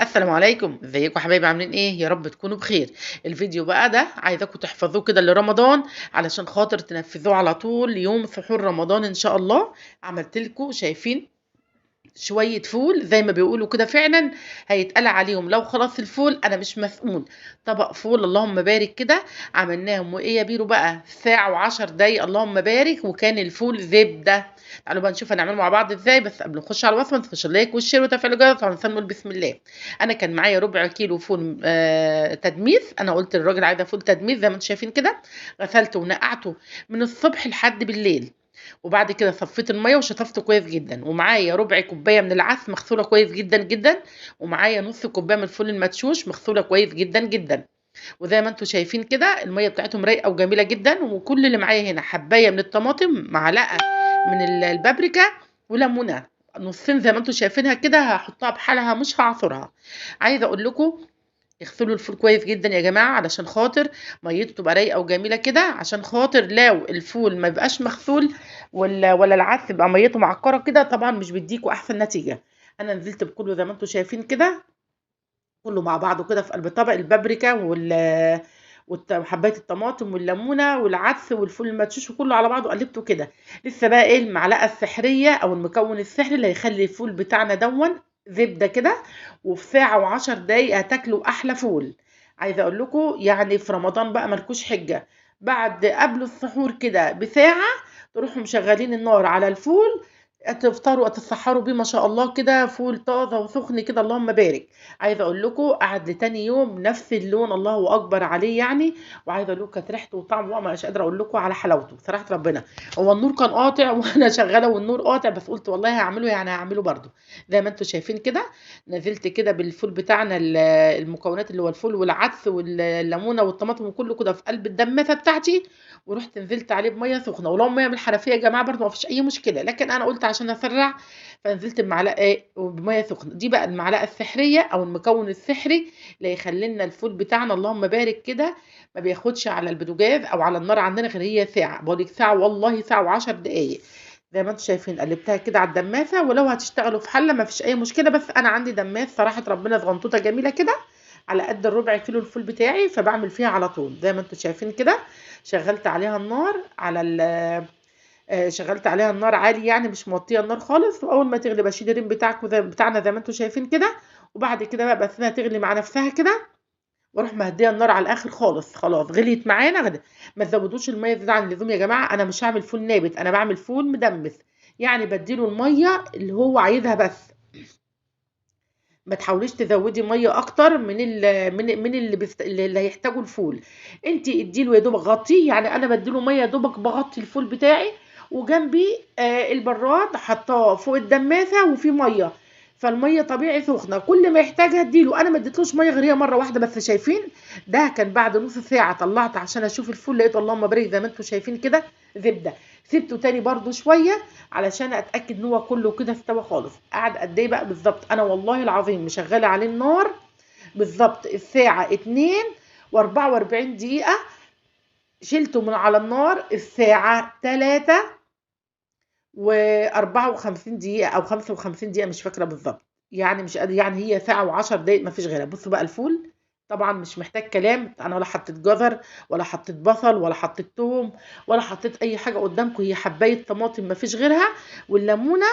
السلام عليكم، ازيكم يا حبايبي؟ عاملين ايه؟ يا رب تكونوا بخير. الفيديو بقى ده عايزاكم تحفظوه كده لرمضان علشان خاطر تنفذوه على طول يوم سحور رمضان ان شاء الله. عملت لكم شايفين شوية فول زي ما بيقولوا كده فعلا، هيتقال عليهم لو خلاص الفول انا مش مسؤول. طبق فول اللهم بارك كده، عملناهم وايه يا بيرو بقى ساعة وعشر دقايق اللهم بارك، وكان الفول زبدة. تعالوا بقى نشوف هنعمله مع بعض ازاي، بس قبل ما نخش على الوصفة ما تنسوش اللايك والشير وتفعيل الجرس وهنسمي نقول بسم الله. انا كان معايا ربع كيلو فول تدميس، انا قلت للراجل عايزه فول تدميس زي ما انتم شايفين كده. غسلته ونقعته من الصبح لحد بالليل، وبعد كده صفيت الميه وشطفته كويس جدا، ومعايا ربع كوبايه من العدس مغسوله كويس جدا جدا، ومعايا نص كوبايه من الفول المدشوش مغسوله كويس جدا جدا. وزي ما انتم شايفين كده الميه بتاعتهم رايقه وجميله جدا. وكل اللي معايا هنا حبايه من الطماطم، معلقه من البابريكا، وليمونه نصين زي ما انتم شايفينها كده، هحطها بحالها مش هعصرها. عايزه اقول لكم اغسلوا الفول كويس جدا يا جماعه علشان خاطر ميته تبقى رايقه وجميله كده، عشان خاطر لو الفول ما يبقاش مغسول ولا العدس يبقى ميته معكره كده طبعا مش بيديكوا احسن نتيجه. انا نزلت بكله زي ما انتم شايفين كده، كله مع بعضه كده في قلب طبق، البابريكا وحبايه الطماطم والليمونه والعدس والفول المدشوش وكله على بعضه قلبته كده. لسه بقى ايه المعلقه السحريه او المكون السحري اللي هيخلي الفول بتاعنا دون زبده كده، وفي ساعه وعشر دقايق هتاكلوا احلى فول. عايزه اقول لكم يعني في رمضان بقى ملكوش حجه، بعد قبل السحور كده بساعه تروحوا مشغلين النار على الفول، تفطروا تتسحروا بيه ما شاء الله كده، فول طازه وسخن كده اللهم بارك. عايزه اقول لكم قعد لتاني يوم نفس اللون الله اكبر عليه يعني. وعايزه اقول لكم كانت ريحته وطعمه بقى مش قادره اقول لكم على حلاوته صراحه ربنا. هو النور كان قاطع وانا شغاله والنور قاطع، بس قلت والله هعمله يعني هعمله برده زي ما انتم شايفين كده. نزلت كده بالفول بتاعنا المكونات اللي هو الفول والعدس والليمونه والطماطم وكله كده في قلب الدماسه بتاعتي، ورحت نزلت عليه بميه سخنه، ولو ميه من الحنفيه يا جماعه برده ما فيش اي مشكله، لكن انا قلت عشان اسرع فنزلت بمعلقه ايه بميه سخنه. دي بقى المعلقه السحريه او المكون السحري اللي يخلي لنا الفول بتاعنا اللهم بارك كده ما بياخدش على البوتاجاز او على النار عندنا غير هي ساعه، بقول لك ساعه والله ساعه وعشر دقائق. زي ما انتم شايفين قلبتها كده على الدماسه، ولو هتشتغلوا في حله ما فيش اي مشكله، بس انا عندي دماس صراحه ربنا صغنطوطه جميله كده على قد الربع كيلو الفول بتاعي، فبعمل فيها على طول زي ما انتم شايفين كده. شغلت عليها النار على شغلت عليها النار عالي يعني مش موطيه النار خالص، واول ما تغلي بشيل الريم بتاعكم بتاعنا زي ما انتم شايفين كده. وبعد كده بقى بسيبها تغلي مع نفسها كده، واروح مهديه النار على الاخر خالص. خلاص غليت معانا غدا. ما تزودوش الميه زياده عن اللزوم يا جماعه، انا مش هعمل فول نابت، انا بعمل فول مدمس، يعني بديله الميه اللي هو عايزها بس. ما تحاوليش تزودي ميه اكتر من اللي هيحتاجه الفول. انت اديله يا دوبك غطيه، يعني انا بديله ميه يا دوبك بغطي الفول بتاعي، وجنبي البراد حطاه فوق الدماسه وفي ميه، فالميه طبيعي سخنه كل ما يحتاجها اديله. انا ما اديتلوش ميه غير هي مره واحده بس شايفين. ده كان بعد نص ساعه طلعت عشان اشوف الفول، لقيت اللهم بارك زي ما انتم شايفين كده زبده. سبته تاني برضو شويه علشان اتاكد ان هو كله كده استوى خالص. قعد قد ايه بقى بالظبط؟ انا والله العظيم مشغله عليه النار بالظبط الساعه 2 و44 دقيقه، شلته من على النار الساعه 3 و54 دقيقه او 55 دقيقه مش فاكره بالظبط، يعني مش قادر يعني هي ساعه و10 دقايق ما فيش غيرها. بصوا بقى الفول طبعا مش محتاج كلام، انا ولا حطيت جزر ولا حطيت بصل ولا حطيت توم ولا حطيت اي حاجه قدامكم، هي حبايه طماطم ما فيش غيرها والليمونه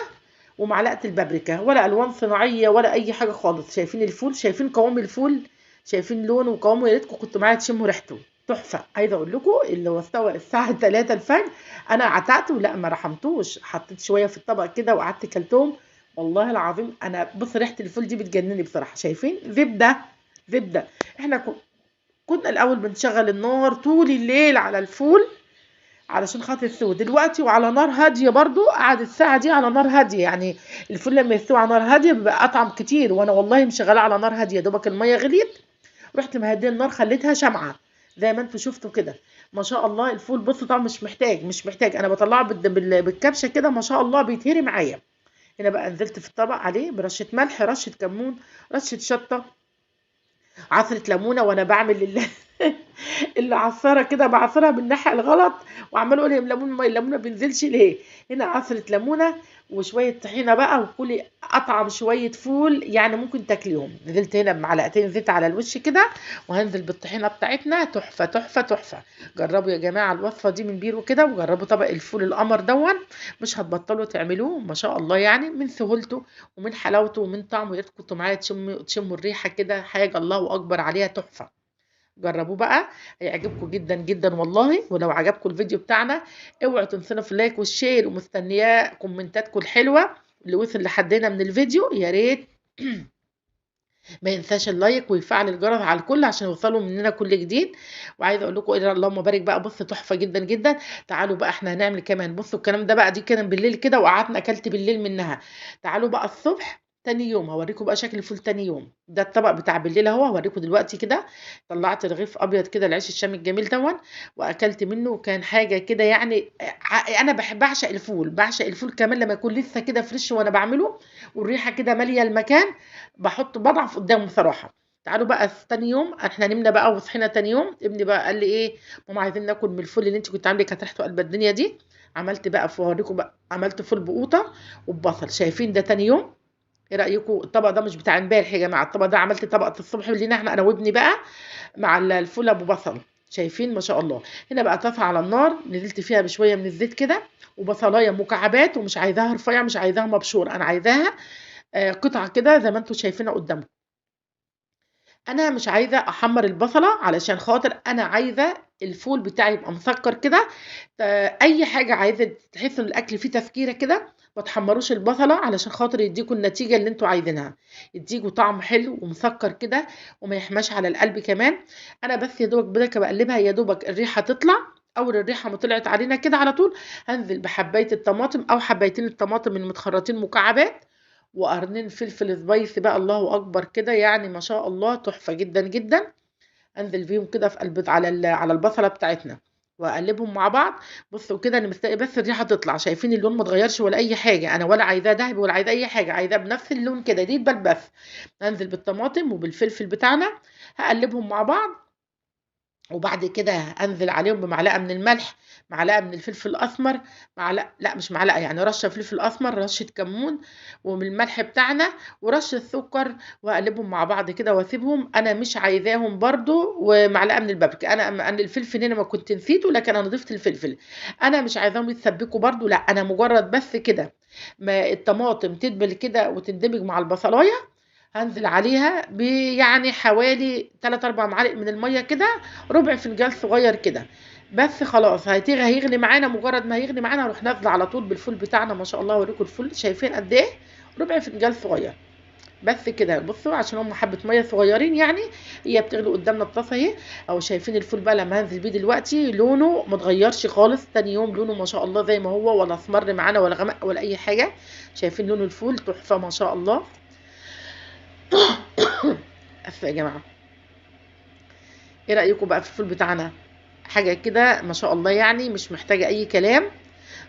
ومعلقه البابريكا، ولا الوان صناعيه ولا اي حاجه خالص. شايفين الفول؟ شايفين قوام الفول؟ شايفين لونه وقوامه؟ يا ريتكم كنتوا معايا تشموا ريحته، تحفه. عايزه اقول لكم اللي هو استوى الساعه 3 الفجر، انا عتقته لا ما رحمتوش، حطيت شويه في الطبق كده وقعدت كلتهم. والله العظيم انا بص ريحه الفول دي بتجنني بصراحه. شايفين زبده؟ زبده. احنا كنا الاول بنشغل النار طول الليل على الفول علشان خاطر يستوي، دلوقتي وعلى نار هاديه برضو، قعد الساعه دي على نار هاديه يعني. الفول لما يستوي على نار هاديه بيبقى اطعم كتير، وانا والله مشغله على نار هاديه دوبك الميه غليت، رحت مهديه النار خليتها شمعه زي ما انتم شفتوا كده. ما شاء الله الفول بصوا طبعا مش محتاج انا بطلعه بالكبشه كده ما شاء الله بيتهري معايا. هنا بقى نزلت في الطبق عليه برشه ملح، رشه كمون، رشه شطه، عصره ليمونه، وانا بعمل اللي عصارة كده بعصرها بالناحية الغلط، وعمال اقول يا ليمون، ما الليمون ما بينزلش ليه. هنا عصرة ليمونة وشوية طحينة بقى، وكلي أطعم شوية فول يعني ممكن تاكليهم. نزلت هنا بمعلقتين زيت على الوش كده، وهنزل بالطحينة بتاعتنا، تحفة تحفة تحفة. جربوا يا جماعة الوصفة دي من بيرو كده، وجربوا طبق الفول القمر دون، مش هتبطلوا تعملوه ما شاء الله، يعني من سهولته ومن حلاوته ومن طعمه. يا ريت كنتوا معايا تشموا الريحة كده، حاجة الله أكبر عليها، تحفة. جربوه بقى، هيعجبكم جدا جدا والله. ولو عجبكم الفيديو بتاعنا، اوعوا تنسونا في اللايك والشير، ومستنياه كومنتاتكم الحلوة. اللي وصل لحد هنا من الفيديو يا ريت ما ينساش اللايك ويفعل الجرس على الكل عشان يوصلوا مننا كل جديد. وعايزه اقول لكم ايه، اللهم بارك بقى، بص تحفه جدا جدا. تعالوا بقى احنا هنعمل كمان، بصوا الكلام ده بقى، دي كان بالليل كده وقعدنا اكلت بالليل منها. تعالوا بقى الصبح تاني يوم هوريكم بقى شكل الفول تاني يوم. ده الطبق بتاع بالليل اهو، هوريكم دلوقتي كده. طلعت رغيف ابيض كده، العيش الشامي الجميل دون، واكلت منه، وكان حاجه كده يعني. انا بحب بعشق الفول، بعشق الفول كمان لما يكون لسه كده فريش وانا بعمله، والريحه كده ماليه المكان، بضعف قدامه بصراحه. تعالوا بقى تاني يوم احنا نمنا بقى وصحينا تاني يوم، ابني بقى قال لي ايه، ماما عايزين ناكل من الفول اللي انت كنت عامله، كانت ريحته قلب الدنيا دي. عملت بقى فوريكم بقى، عملت فول بقوطه وببصل، شايفين ده تاني يوم. ايه رايكم؟ الطبق ده مش بتاع امبارح يا جماعه، الطبق ده عملت طبق الصبح لينا احنا انا وابني بقى، مع الفول ابو بصل. شايفين ما شاء الله. هنا بقى طاسه على النار، نزلت فيها بشويه من الزيت كده، وبصلايه مكعبات، ومش عايزاها رفيع، مش عايزاها مبشور، انا عايزاها قطع كده زي ما انتم شايفينها قدامكم. انا مش عايزه احمر البصله، علشان خاطر انا عايزه الفول بتاعي يبقى مسكر كده. اي حاجه عايزه تحسوا ان الاكل فيه تسكيره كده، ما تحمروش البصله، علشان خاطر يديكوا النتيجه اللي انتوا عايزينها، يديكوا طعم حلو ومسكر كده، وما يحماش على القلب كمان. انا بس يا دوبك بدك بقلبها، يا دوبك الريحه تطلع. اول الريحه ما طلعت علينا كده على طول، هنزل بحبايه الطماطم او حبايتين الطماطم المتخرطين مكعبات، وقرنين فلفل سبايسي بقى، الله اكبر كده يعني ما شاء الله، تحفه جدا جدا. انزل بيهم كده في قلب على على البصله بتاعتنا، واقلبهم مع بعض. بصوا كده، انا مستني بس الريحه تطلع، شايفين اللون ما اتغيرش ولا اي حاجه، انا ولا عايزاه دهبي ولا عايزاه اي حاجه، عايزاه بنفس اللون كده، دي بس. انزل بالطماطم وبالفلفل بتاعنا، هقلبهم مع بعض. وبعد كده انزل عليهم بمعلقه من الملح، معلقه من الفلفل الاسمر، معلقه، لا مش معلقه يعني، رشه فلفل اسمر، رشه كمون، ومن الملح بتاعنا، ورشه سكر، واقلبهم مع بعض كده واسيبهم. انا مش عايزاهم برضو، ومعلقه من البابريكا، انا الفلفل هنا ما كنت نسيته، لكن انا ضفت الفلفل. انا مش عايزاهم يتسبكوا برضو، لا انا مجرد بس كده ما الطماطم تدبل كده وتندمج مع البصلايه، هنزل عليها يعني حوالي 3 4 معالق من الميه كده، ربع فنجان صغير كده. بس خلاص هيغلي معانا، مجرد ما هيغلي معانا هروح نازله على طول بالفول بتاعنا، ما شاء الله. اوريكم الفول، شايفين قد ايه؟ ربع فنجان صغير بس كده. بصوا عشان هم حبه ميه صغيرين يعني، هي بتغلي قدامنا الطاسه اهي. او شايفين الفول بقى لما هنزل بيه دلوقتي، لونه ما اتغيرش خالص، تاني يوم لونه ما شاء الله زي ما هو، ولا اسمر معانا ولا غمق ولا اي حاجه. شايفين لون الفول تحفه ما شاء الله. اسفه يا جماعه. ايه رأيكم بقى في الفول بتاعنا؟ حاجة كده ما شاء الله يعني، مش محتاجة اي كلام.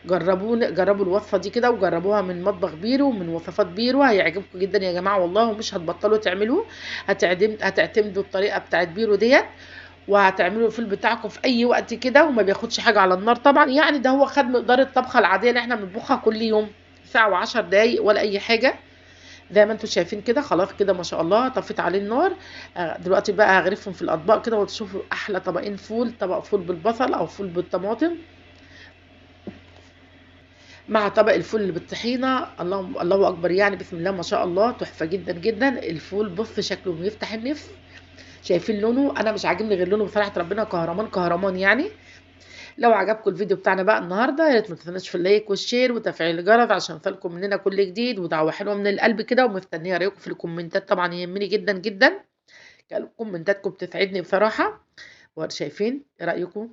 جربوا الوصفة دي كده، وجربوها من مطبخ بيرو ومن وصفات بيرو، هيعجبكم جدا يا جماعة والله، ومش هتبطلوا تعملوه. هتعتمدوا الطريقة بتاعت بيرو ديت، وهتعملوا الفول بتاعكم في اي وقت كده، وما بياخدش حاجة على النار طبعا يعني. ده هو خد مقدار الطبخة العادية اللي احنا بنطبخها كل يوم، ساعة وعشر دقايق ولا اي حاجة. زي ما انتم شايفين كده، خلاص كده ما شاء الله، طفيت عليه النار. دلوقتي بقى هغرفهم في الاطباق كده، وتشوفوا احلى طبقين فول، طبق فول بالبصل او فول بالطماطم، مع طبق الفول اللي بالطحينه، الله اكبر يعني، بسم الله ما شاء الله، تحفه جدا جدا الفول. بص شكله بيفتح النفس. شايفين لونه؟ انا مش عاجبني غير لونه بصراحه، ربنا كهرمان كهرمان يعني. لو عجبكم الفيديو بتاعنا بقى النهارده، يا ريت ما تنسوناش في اللايك والشير وتفعيل الجرس عشان يوصلكم مننا كل جديد، ودعوه حلوه من القلب كده. ومستنيه رايكم في الكومنتات طبعا، يهمني جدا جدا، كومنتاتكم بتسعدني بصراحه. شايفين؟ ايه رايكم؟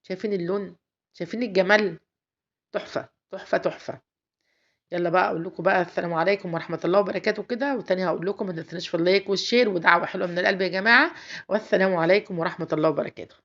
شايفين اللون؟ شايفين الجمال؟ تحفه تحفه تحفه. يلا بقى اقول لكم بقى السلام عليكم ورحمه الله وبركاته كده، وتاني هقول لكم ما تنسوناش في اللايك والشير ودعوه حلوه من القلب يا جماعه، والسلام عليكم ورحمه الله وبركاته.